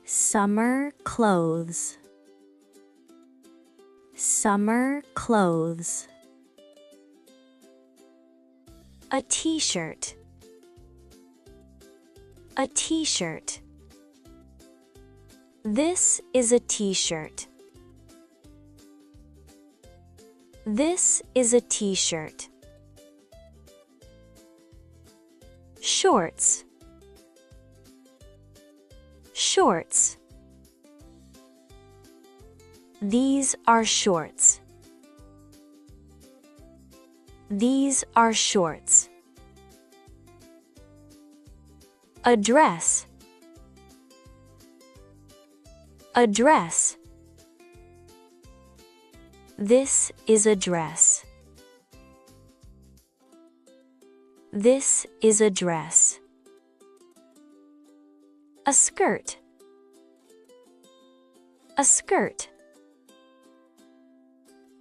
Summer clothes. Summer clothes. A t-shirt. A t-shirt. This is a t-shirt. This is a t-shirt. Shorts. Shorts. These are shorts. These are shorts. A dress. A dress. This is a dress. This is a dress. A skirt. A skirt.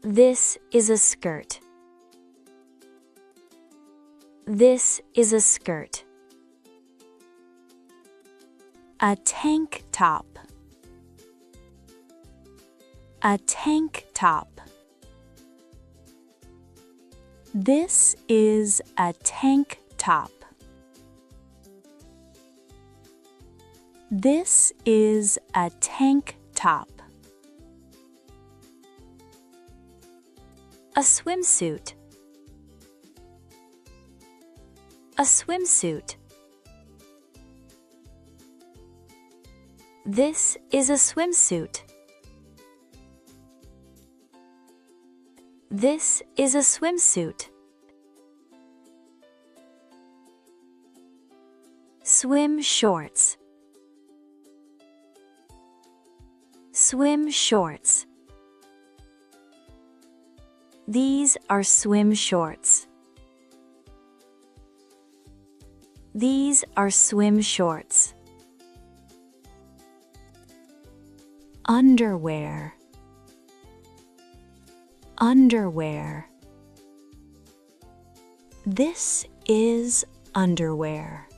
This is a skirt. This is a skirt. A tank top. A tank top. This is a tank top. This is a tank top. A swimsuit. A swimsuit. This is a swimsuit. This is a swimsuit. Swim shorts. Swim shorts. These are swim shorts. These are swim shorts. Underwear. Underwear. This is underwear.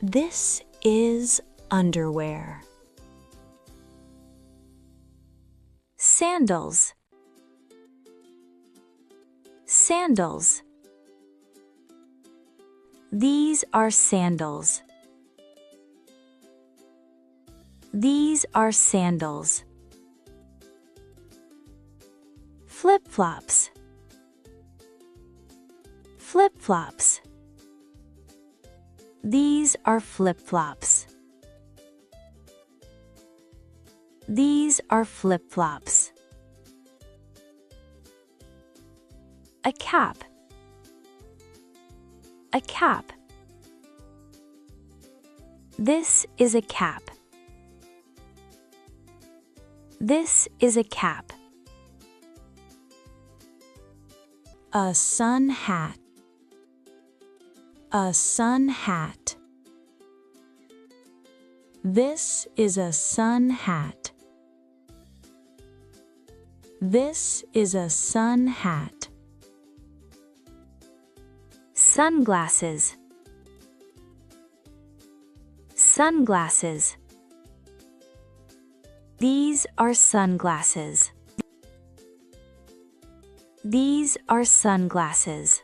This is underwear. Sandals. Sandals. These are sandals. These are sandals. Flip-flops. Flip-flops. These are flip-flops. These are flip-flops. A cap. A cap. This is a cap. This is a cap. A sun hat. A sun hat. This is a sun hat. This is a sun hat. Sunglasses. Sunglasses. These are sunglasses. These are sunglasses.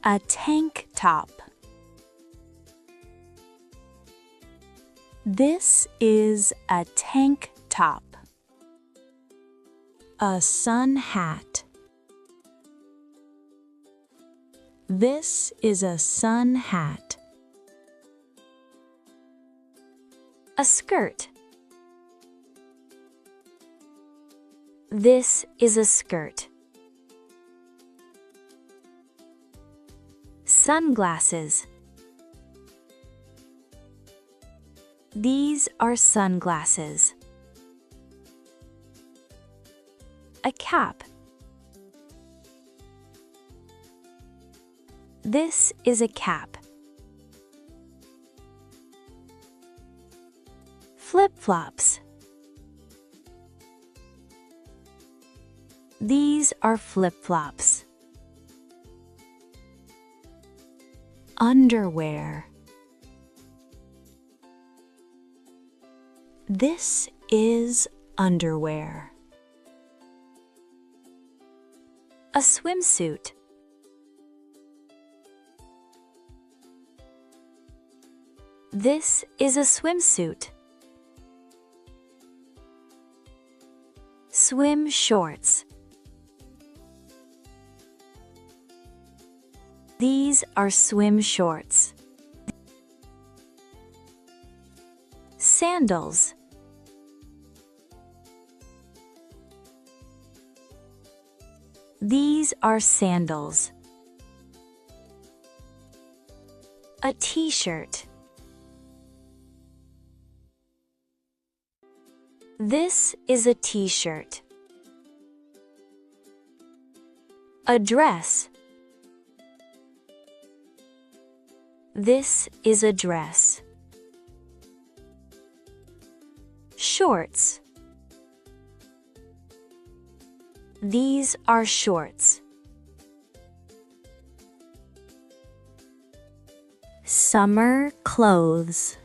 A tank top. This is a tank top. A sun hat. This is a sun hat. A skirt. This is a skirt. Sunglasses. These are sunglasses. A cap. This is a cap. Flip-flops. These are flip-flops. Underwear. This is underwear. A swimsuit. This is a swimsuit. Swim shorts. These are swim shorts. Sandals. These are sandals. A t-shirt. This is a t-shirt. A dress. This is a dress. Shorts. These are shorts. Summer clothes.